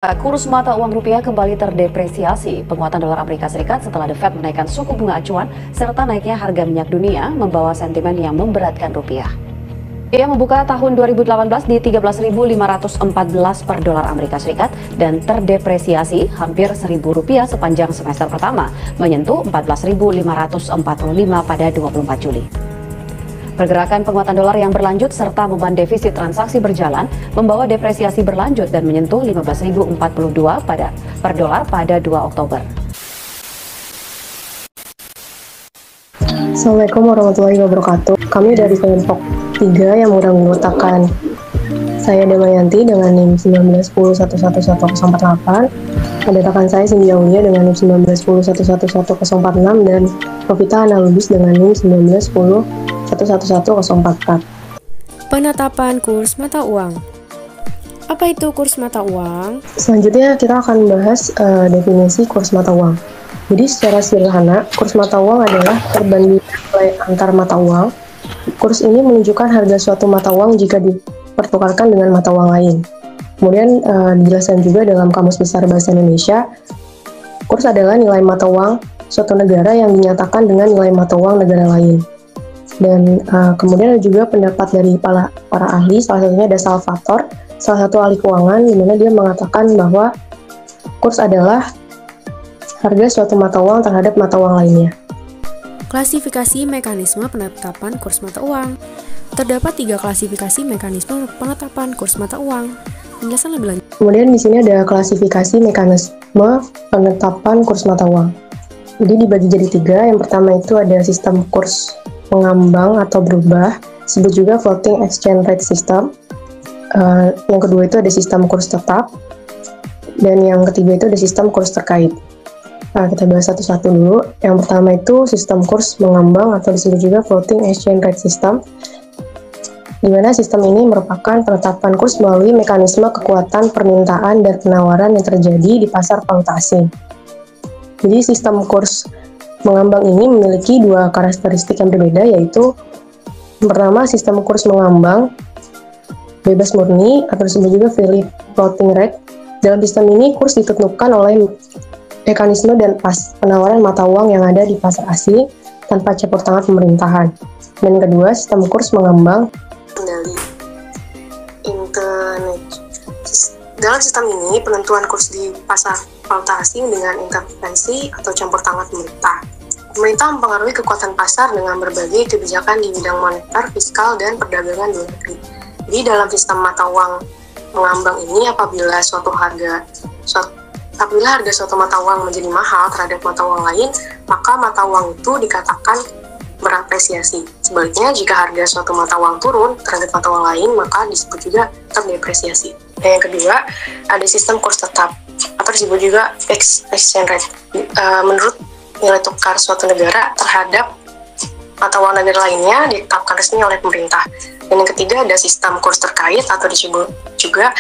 Kurs mata uang rupiah kembali terdepresiasi. Penguatan dolar Amerika Serikat setelah The Fed menaikkan suku bunga acuan serta naiknya harga minyak dunia membawa sentimen yang memberatkan rupiah. Ia membuka tahun 2018 di 13.514 per dolar Amerika Serikat dan terdepresiasi hampir Rp1.000 sepanjang semester pertama, menyentuh 14.545 pada 24 Juli. Pergerakan penguatan dolar yang berlanjut serta beban defisit transaksi berjalan membawa depresiasi berlanjut dan menyentuh 15.042 per dolar pada 2 Oktober. Assalamualaikum warahmatullahi wabarakatuh. Kami dari kelompok 3 yang mudah mengutakan. Saya Damayanti dengan NIM 1910111148. Ada rekan saya Cindy Aulia dengan NIM 1910111046 dan Novita Analubis dengan NIM 1910111044. Penetapan kurs mata uang. Apa itu kurs mata uang? Selanjutnya kita akan membahas definisi kurs mata uang. Jadi secara sederhana, kurs mata uang adalah perbandingan nilai antar mata uang. Kurs ini menunjukkan harga suatu mata uang jika dipertukarkan dengan mata uang lain. Kemudian dijelaskan juga dalam Kamus Besar Bahasa Indonesia, kurs adalah nilai mata uang suatu negara yang dinyatakan dengan nilai mata uang negara lain. Dan kemudian ada juga pendapat dari para ahli, salah satunya ada Salvatore, salah satu ahli keuangan, di mana dia mengatakan bahwa kurs adalah harga suatu mata uang terhadap mata uang lainnya. Klasifikasi mekanisme penetapan kurs mata uang. Terdapat 3 klasifikasi mekanisme penetapan kurs mata uang. Penjelasan lebih lanjut. Kemudian di sini ada klasifikasi mekanisme penetapan kurs mata uang. Jadi dibagi jadi 3. Yang pertama itu ada sistem kurs mengambang atau berubah, disebut juga floating exchange rate system. Yang kedua itu ada sistem kurs tetap, dan yang ketiga itu ada sistem kurs terkait. Kita bahas satu-satu dulu. Yang pertama itu sistem kurs mengambang atau disebut juga floating exchange rate system, di mana sistem ini merupakan penetapan kurs melalui mekanisme kekuatan permintaan dan penawaran yang terjadi di pasar valuta asing. Jadi sistem kurs mengambang ini memiliki 2 karakteristik yang berbeda, yaitu yang pertama sistem kurs mengambang bebas murni atau disebut juga free floating rate. Dalam sistem ini kurs ditentukan oleh mekanisme dan penawaran mata uang yang ada di pasar asing tanpa campur tangan pemerintahan. Dan kedua, sistem kurs mengambang kendali internet. Dalam sistem ini, penentuan kurs di pasar valuta asing dengan intervensi atau campur tangan pemerintah. Pemerintah mempengaruhi kekuatan pasar dengan berbagai kebijakan di bidang moneter, fiskal, dan perdagangan luar negeri. Jadi dalam sistem mata uang mengambang ini, apabila harga suatu mata uang menjadi mahal terhadap mata uang lain, maka mata uang itu dikatakan berapresiasi. Sebaliknya, jika harga suatu mata uang turun terhadap mata uang lain, maka disebut juga terdepresiasi. Dan yang kedua, ada sistem kurs tetap, atau disebut juga exchange rate. Menurut nilai tukar suatu negara terhadap mata uang negara lainnya ditetapkan resmi oleh pemerintah. Dan yang ketiga, ada sistem kurs terkait, atau disebut juga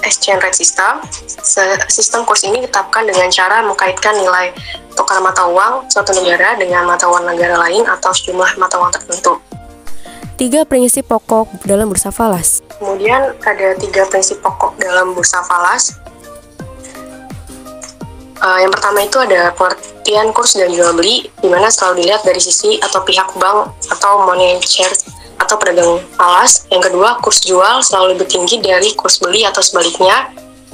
exchange rate system. Sistem kurs ini ditetapkan dengan cara mengkaitkan nilai tukar mata uang suatu negara dengan mata uang negara lain atau sejumlah mata uang tertentu. 3 prinsip pokok dalam bursa falas. Kemudian ada 3 prinsip pokok dalam bursa falas. Yang pertama itu ada pengertian kurs dan jual beli, di mana selalu dilihat dari sisi atau pihak bank atau money shares atau pedagang falas. Yang kedua, kurs jual selalu lebih tinggi dari kurs beli atau sebaliknya,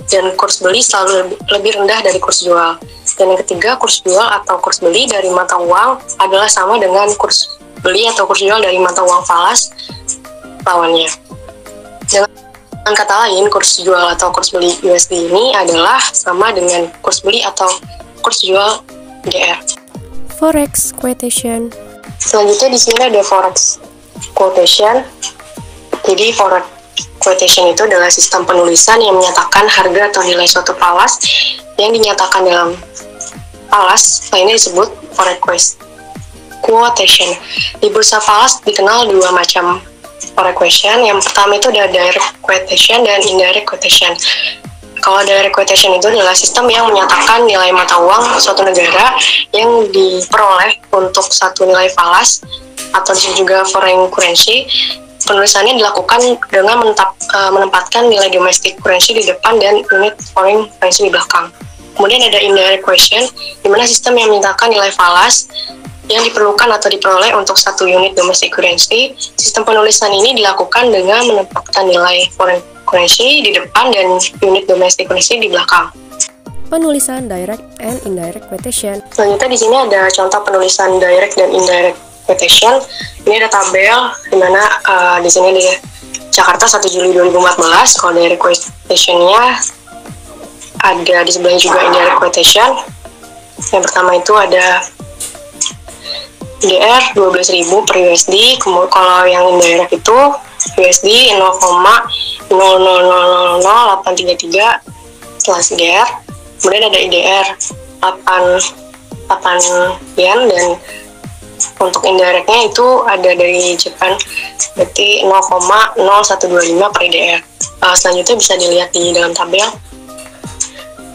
dan kurs beli selalu lebih rendah dari kurs jual. Dan yang ketiga, kurs jual atau kurs beli dari mata uang adalah sama dengan kurs beli atau kurs jual dari mata uang falas lawannya. Dengan kata lain, kurs jual atau kurs beli USD ini adalah sama dengan kurs beli atau kurs jual GR. Forex quotation. Selanjutnya di sini ada forex quotation. Jadi forex quotation itu adalah sistem penulisan yang menyatakan harga atau nilai suatu falas yang dinyatakan dalam falas lainnya disebut forex quotation. Di bursa falas dikenal 2 macam forex quotation. Yang pertama itu ada direct quotation dan indirect quotation. Kalau direct quotation itu adalah sistem yang menyatakan nilai mata uang suatu negara yang diperoleh untuk satu nilai falas atau disebut juga foreign currency Penulisannya dilakukan dengan menempatkan nilai domestic currency di depan dan unit foreign currency di belakang. Kemudian ada indirect question, di mana sistem yang memintakan nilai falas yang diperlukan atau diperoleh untuk satu unit domestic currency. Sistem penulisan ini dilakukan dengan menempatkan nilai foreign currency di depan dan unit domestic currency di belakang. Penulisan direct and indirect quotation. Selanjutnya di sini ada contoh penulisan direct dan indirect quotation. Ini ada tabel di mana di sini di Jakarta 1 Juli 2014. Kalau direct quotation-nya ada di sebelahnya juga indirect quotation. Yang pertama itu ada DR 12.000 per USD. Kemudian kalau yang indirect itu USD 0,000833 setelah DR. Kemudian ada IDR 8 yen, dan untuk indirectnya itu ada dari Jepang, berarti 0,0125 per IDR. Selanjutnya bisa dilihat di dalam tabel.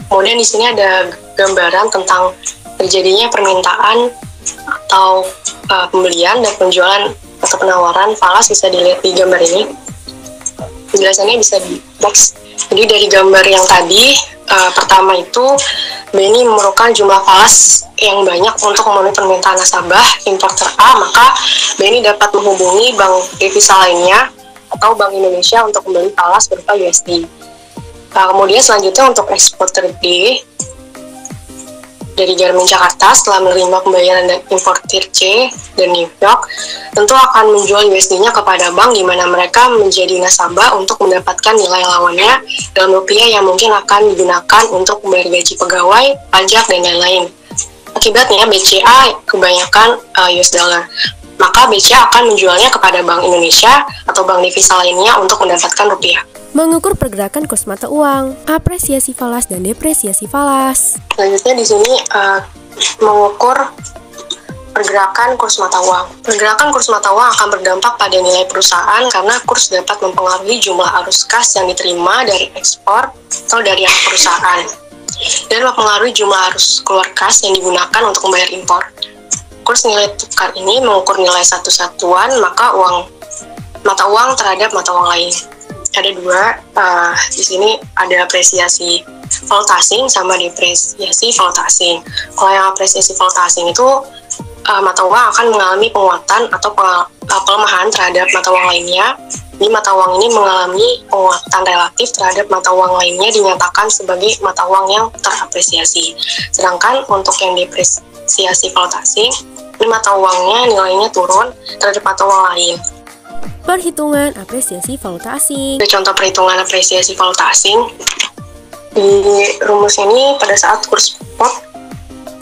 Kemudian di sini ada gambaran tentang terjadinya permintaan atau pembelian dan penjualan atau penawaran falas, bisa dilihat di gambar ini. Penjelasannya bisa di next. Jadi dari gambar yang tadi, pertama itu BNI memerlukan jumlah falas yang banyak untuk memenuhi permintaan nasabah importer A, maka BNI dapat menghubungi bank devisa lainnya atau Bank Indonesia untuk membeli falas berupa USD. Kemudian selanjutnya untuk eksporter D dari Garmin Jakarta setelah menerima pembayaran dan importir C dan New York tentu akan menjual USD-nya kepada bank di mana mereka menjadi nasabah untuk mendapatkan nilai lawannya dalam rupiah yang mungkin akan digunakan untuk membayar gaji pegawai, pajak, dan lain-lain. Akibatnya BCA kebanyakan US dollar. Maka BCA akan menjualnya kepada Bank Indonesia atau bank devisa lainnya untuk mendapatkan rupiah. Mengukur pergerakan kurs mata uang, apresiasi falas dan depresiasi falas. Selanjutnya di sini mengukur pergerakan kurs mata uang. Pergerakan kurs mata uang akan berdampak pada nilai perusahaan karena kurs dapat mempengaruhi jumlah arus kas yang diterima dari ekspor atau dari anak perusahaan dan mempengaruhi jumlah arus keluar kas yang digunakan untuk membayar impor. Kurs nilai tukar ini mengukur nilai satu satuan mata uang terhadap mata uang lain. Ada dua, di sini ada apresiasi valuta asing sama depresiasi valuta asing. Kalau yang apresiasi valuta asing itu mata uang akan mengalami penguatan atau pelemahan terhadap mata uang lainnya. Jadi mata uang ini mengalami penguatan relatif terhadap mata uang lainnya dinyatakan sebagai mata uang yang terapresiasi. Sedangkan untuk yang depresiasi valuta asing, ini mata uangnya nilainya turun terhadap mata uang lain. Perhitungan apresiasi valuta asing. Ada contoh perhitungan apresiasi valuta asing. Di rumus ini pada saat kurs spot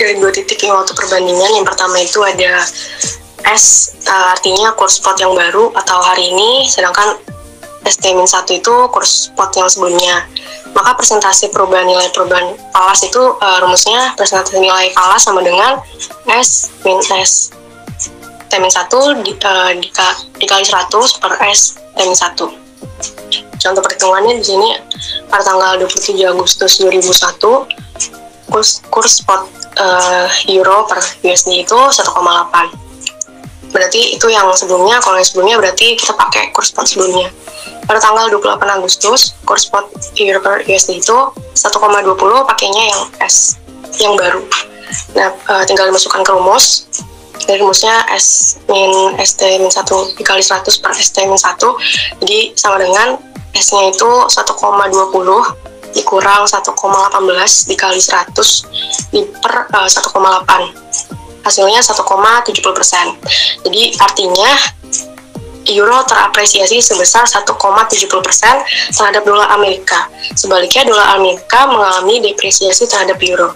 dari dua titik yang waktu perbandingan. Yang pertama itu ada S, artinya kurs spot yang baru atau hari ini, sedangkan ST-1 itu kurs spot yang sebelumnya. Maka persentase perubahan nilai perubahan falas itu rumusnya persentase nilai falas sama dengan S min S T-1 dikali 100 per S T-1. Contoh perhitungannya di sini pada tanggal 27 Agustus 2001 kurs spot euro per USD itu 1,8. Berarti itu yang sebelumnya. Kalau yang sebelumnya berarti kita pakai kurs spot sebelumnya. Pada tanggal 28 Agustus kurs spot euro per USD itu 1,20, pakainya yang S yang baru. Nah, tinggal dimasukkan ke rumus. Dari rumusnya S min ST-1 dikali 100 per ST-1, jadi sama dengan S-nya itu 1,20 dikurang 1,18 dikali 100 per 1,8. Hasilnya 1,70%. Jadi artinya euro terapresiasi sebesar 1,70% terhadap dolar Amerika. Sebaliknya dolar Amerika mengalami depresiasi terhadap euro.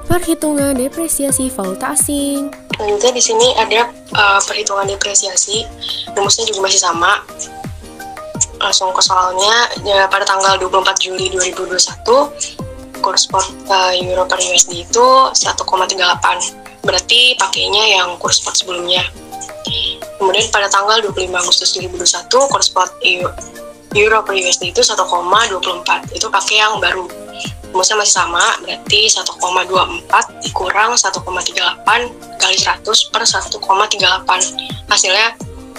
Perhitungan depresiasi valuta asing. Selanjutnya di sini ada perhitungan depresiasi, rumusnya juga masih sama. Langsung ke soalnya, ya, pada tanggal 24 Juli 2021, kurs spot euro per USD itu 1,38. Berarti pakainya yang kurs spot sebelumnya. Kemudian pada tanggal 25 Agustus 2021, kurs spot euro per USD itu 1,24. Itu pakai yang baru. Rumusnya masih sama, berarti 1,24 dikurang 1,38 kali 100 per 1,38. Hasilnya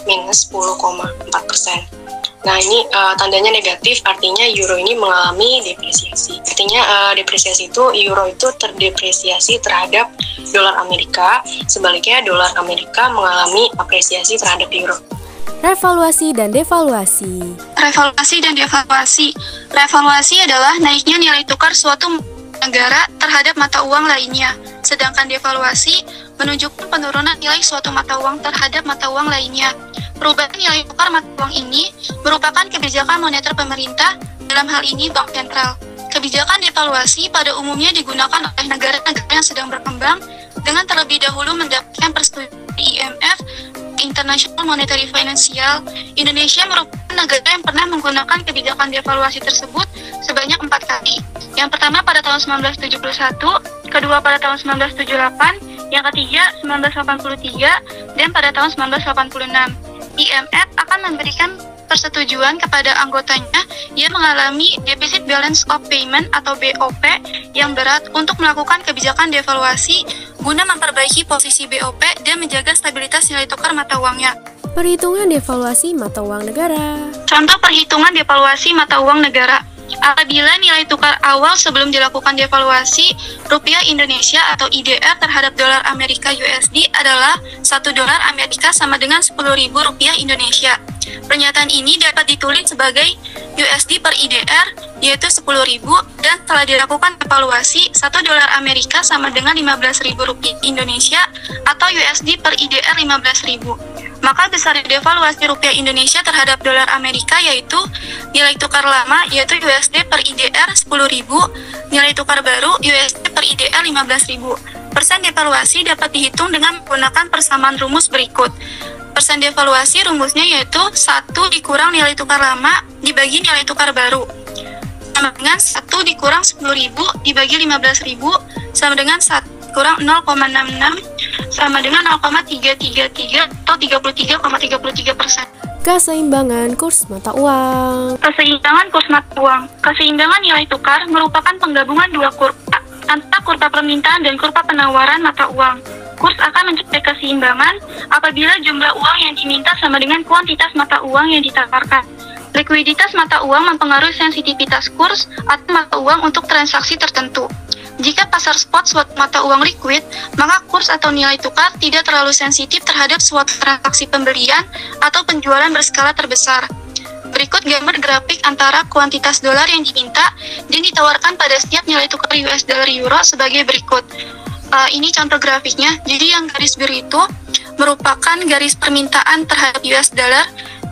minus 10,4%. Nah, ini tandanya negatif, artinya euro ini mengalami depresiasi. Artinya depresiasi itu euro itu terdepresiasi terhadap dolar Amerika, sebaliknya dolar Amerika mengalami apresiasi terhadap euro. Revaluasi dan devaluasi. Revaluasi dan devaluasi. Revaluasi adalah naiknya nilai tukar suatu negara terhadap mata uang lainnya, sedangkan devaluasi menunjukkan penurunan nilai suatu mata uang terhadap mata uang lainnya. Perubahan nilai tukar mata uang ini merupakan kebijakan moneter pemerintah, dalam hal ini bank sentral. Kebijakan devaluasi pada umumnya digunakan oleh negara-negara yang sedang berkembang dengan terlebih dahulu mendapatkan persetujuan IMF, International Monetary Financial. Indonesia merupakan negara yang pernah menggunakan kebijakan devaluasi tersebut sebanyak 4 kali. Yang pertama pada tahun 1971, kedua pada tahun 1978, yang ketiga 1983, dan pada tahun 1986. IMF akan memberikan persetujuan kepada anggotanya yang mengalami deficit balance of payment atau BOP yang berat untuk melakukan kebijakan devaluasi guna memperbaiki posisi BOP dan menjaga stabilitas nilai tukar mata uangnya. Perhitungan devaluasi mata uang negara. Contoh perhitungan devaluasi mata uang negara. Apabila nilai tukar awal sebelum dilakukan devaluasi rupiah Indonesia atau IDR terhadap dolar Amerika USD adalah 1 dolar Amerika sama dengan 10.000 rupiah Indonesia. Pernyataan ini dapat ditulis sebagai USD per IDR yaitu 10.000 dan telah dilakukan evaluasi 1 dolar Amerika sama dengan 15.000 rupiah Indonesia atau USD per IDR 15.000. Maka besar devaluasi rupiah Indonesia terhadap dolar Amerika yaitu nilai tukar lama yaitu USD per IDR 10.000, nilai tukar baru USD per IDR 15.000. Persen devaluasi dapat dihitung dengan menggunakan persamaan rumus berikut. Persen devaluasi rumusnya yaitu 1 dikurang nilai tukar lama dibagi nilai tukar baru sama dengan 1 dikurang 10.000 dibagi 15.000 sama dengan 1 kurang 0,66 sama dengan 0,333 atau 33,33%. Keseimbangan kurs mata uang. Keseimbangan kurs mata uang. Keseimbangan nilai tukar merupakan penggabungan dua kurva antara kurva permintaan dan kurva penawaran mata uang. Kurs akan mencapai keseimbangan apabila jumlah uang yang diminta sama dengan kuantitas mata uang yang ditawarkan. Likuiditas mata uang mempengaruhi sensitivitas kurs atau mata uang untuk transaksi tertentu. Jika pasar spot suatu mata uang liquid, maka kurs atau nilai tukar tidak terlalu sensitif terhadap suatu transaksi pembelian atau penjualan berskala terbesar. Berikut gambar grafik antara kuantitas dolar yang diminta dan ditawarkan pada setiap nilai tukar US dollar euro sebagai berikut. Ini contoh grafiknya. Jadi yang garis biru itu merupakan garis permintaan terhadap US dollar.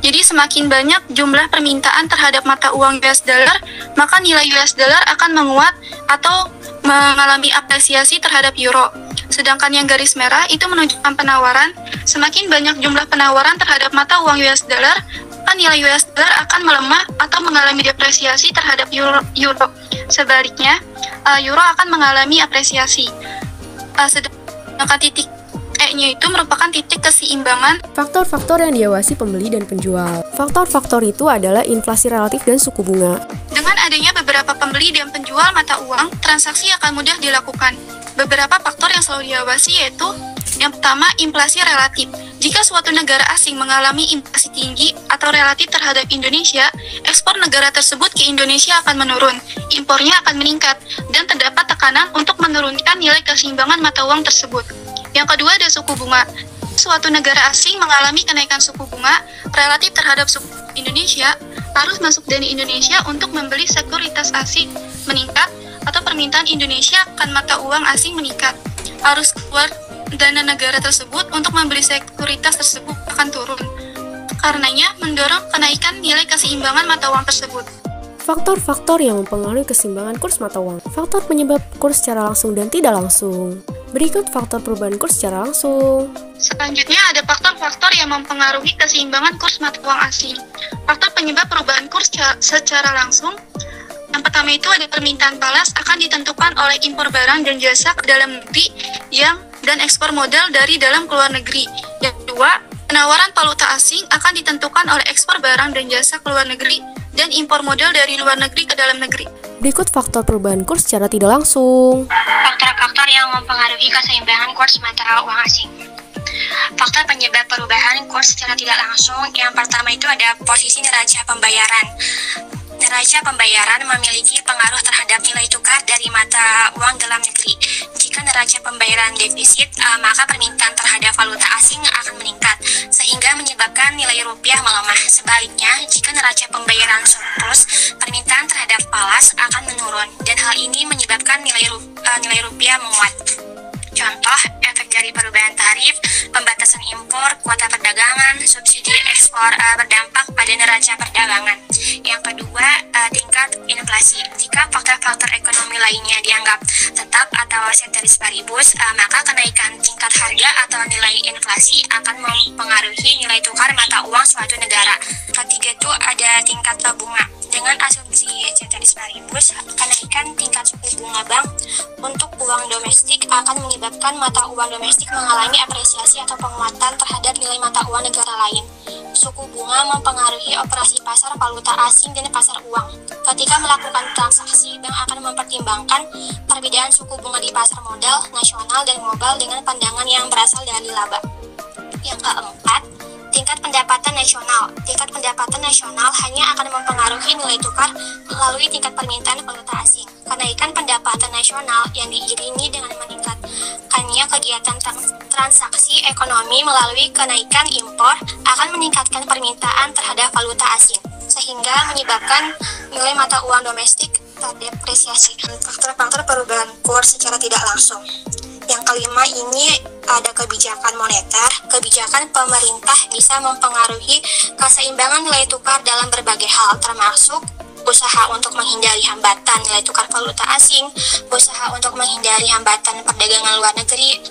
Jadi semakin banyak jumlah permintaan terhadap mata uang US dollar, maka nilai US dollar akan menguat atau mengalami apresiasi terhadap euro. Sedangkan yang garis merah itu menunjukkan penawaran. Semakin banyak jumlah penawaran terhadap mata uang US dollar, maka nilai US dollar akan melemah atau mengalami depresiasi terhadap euro. Sebaliknya, euro akan mengalami apresiasi. Sedangkan titik E-nya itu merupakan titik keseimbangan. Faktor-faktor yang diawasi pembeli dan penjual. Faktor-faktor itu adalah inflasi relatif dan suku bunga. Dengan adanya beberapa pembeli dan penjual mata uang, transaksi akan mudah dilakukan. Beberapa faktor yang selalu diawasi yaitu yang pertama, inflasi relatif. Jika suatu negara asing mengalami inflasi tinggi atau relatif terhadap Indonesia, ekspor negara tersebut ke Indonesia akan menurun, impornya akan meningkat, dan terdapat tekanan untuk menurunkan nilai keseimbangan mata uang tersebut. Yang kedua ada suku bunga. Suatu negara asing mengalami kenaikan suku bunga relatif terhadap suku Indonesia, arus masuk dari Indonesia untuk membeli sekuritas asing meningkat atau permintaan Indonesia akan mata uang asing meningkat. Arus keluar dana negara tersebut untuk membeli sekuritas tersebut akan turun. Karenanya mendorong kenaikan nilai keseimbangan mata uang tersebut. Faktor-faktor yang mempengaruhi keseimbangan kurs mata uang. Faktor penyebab kurs secara langsung dan tidak langsung. Berikut faktor perubahan kurs secara langsung. Selanjutnya ada faktor-faktor yang mempengaruhi keseimbangan kurs mata uang asing. Faktor penyebab perubahan kurs secara langsung. Yang pertama itu ada permintaan falas akan ditentukan oleh impor barang dan jasa ke dalam negeri dan ekspor modal dari dalam ke luar negeri. Yang kedua, penawaran valuta asing akan ditentukan oleh ekspor barang dan jasa ke luar negeri dan impor modal dari luar negeri ke dalam negeri. Berikut faktor perubahan kurs secara tidak langsung. Faktor-faktor yang mempengaruhi keseimbangan kurs mata uang asing. Faktor penyebab perubahan kurs secara tidak langsung, yang pertama itu ada posisi neraca pembayaran. Neraca pembayaran memiliki pengaruh terhadap nilai tukar dari mata uang dalam negeri. Jika neraca pembayaran defisit, maka permintaan terhadap valuta asing akan meningkat, sehingga menyebabkan nilai rupiah melemah. Sebaliknya, jika neraca pembayaran surplus, permintaan terhadap falas akan menurun, dan hal ini menyebabkan nilai rupiah menguat. Contoh, efek dari perubahan tarif, pembatasan impor, kuota perdagangan, subsidi ekspor berdampak pada neraca perdagangan. Yang kedua, tingkat inflasi. Jika faktor-faktor ekonomi lainnya dianggap tetap atau ceteris paribus, maka kenaikan tingkat harga atau nilai inflasi akan mempengaruhi nilai tukar mata uang suatu negara. Ketiga itu ada tingkat bunga. Dengan asumsi ceteris paribus, kenaikan tingkat suku bunga bank untuk uang domestik akan menyebabkan mata uang domestik mengalami apresiasi atau penguatan terhadap nilai mata uang negara lain. Suku bunga mempengaruhi operasi pasar valuta asing dan pasar uang. Ketika melakukan transaksi, bank akan mempertimbangkan perbedaan suku bunga di pasar modal, nasional, dan global dengan pandangan yang berasal dari laba. Yang keempat, tingkat pendapatan nasional. Tingkat pendapatan nasional hanya akan mempengaruhi nilai tukar melalui tingkat permintaan valuta asing. Kenaikan pendapatan nasional yang diiringi dengan meningkatkannya kegiatan transaksi ekonomi melalui kenaikan impor akan meningkatkan permintaan terhadap valuta asing, sehingga menyebabkan nilai mata uang domestik terdepresiasi. Faktor-faktor perubahan kurs secara tidak langsung. Yang kelima ini ada kebijakan moneter. Kebijakan pemerintah bisa mempengaruhi keseimbangan nilai tukar dalam berbagai hal, termasuk usaha untuk menghindari hambatan nilai tukar valuta asing, usaha untuk menghindari hambatan perdagangan luar negeri,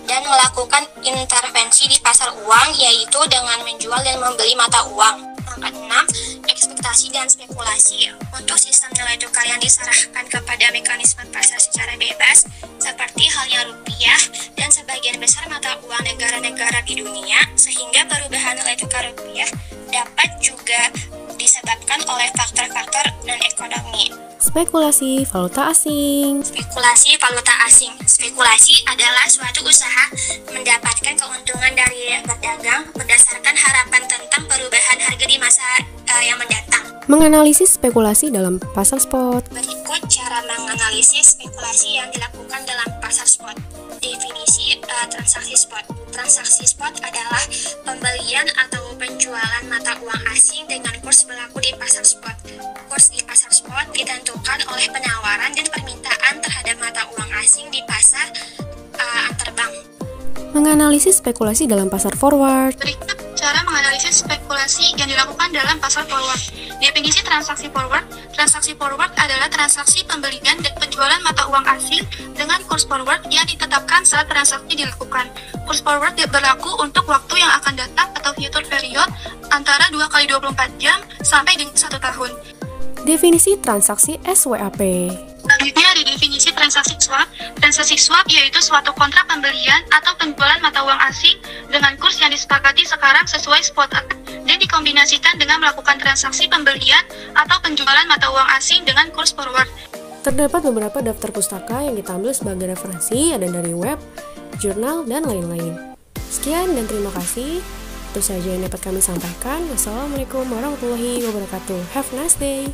dan melakukan intervensi di pasar uang, yaitu dengan menjual dan membeli mata uang. Yang keenam, ekspektasi dan spekulasi. Untuk sistem nilai tukar yang diserahkan kepada mekanisme pasar secara bebas, seperti halnya rupiah dan sebagian besar mata uang negara-negara di dunia, sehingga perubahan nilai tukar rupiah dapat juga disebabkan oleh faktor-faktor non-ekonomi. Spekulasi valuta asing. Spekulasi valuta asing. Spekulasi adalah suatu usaha mendapatkan keuntungan dari berdagang berdasarkan harapan tentang perubahan harga di masa yang mendatang. Menganalisis spekulasi dalam pasar spot. Berikut cara menganalisis spekulasi yang dilakukan dalam pasar spot. Definisi transaksi spot. Transaksi spot adalah pembelian atau penjualan mata uang asing dengan kurs berlaku di pasar spot. Kurs di pasar spot ditentukan oleh penawaran dan permintaan terhadap mata uang asing di pasar antar bank. Menganalisis spekulasi dalam pasar forward. Berikut cara menganalisis spekulasi yang dilakukan dalam pasar forward. Definisi transaksi forward. Transaksi forward adalah transaksi pembelian dan penjualan mata uang asing dengan kurs forward yang ditetapkan saat transaksi dilakukan. Kurs forward berlaku untuk waktu yang akan datang atau future period antara 2x24 jam sampai dengan 1 tahun. Definisi transaksi SWAP. Selanjutnya ada definisi transaksi swap. Transaksi swap yaitu suatu kontrak pembelian atau penjualan mata uang asing dengan kurs yang disepakati sekarang sesuai spot dan dikombinasikan dengan melakukan transaksi pembelian atau penjualan mata uang asing dengan kurs forward. Terdapat beberapa daftar pustaka yang kita ambil sebagai referensi, ada dari web, jurnal, dan lain-lain. Sekian dan terima kasih. Itu saja yang dapat kami sampaikan. Wassalamualaikum warahmatullahi wabarakatuh. Have a nice day.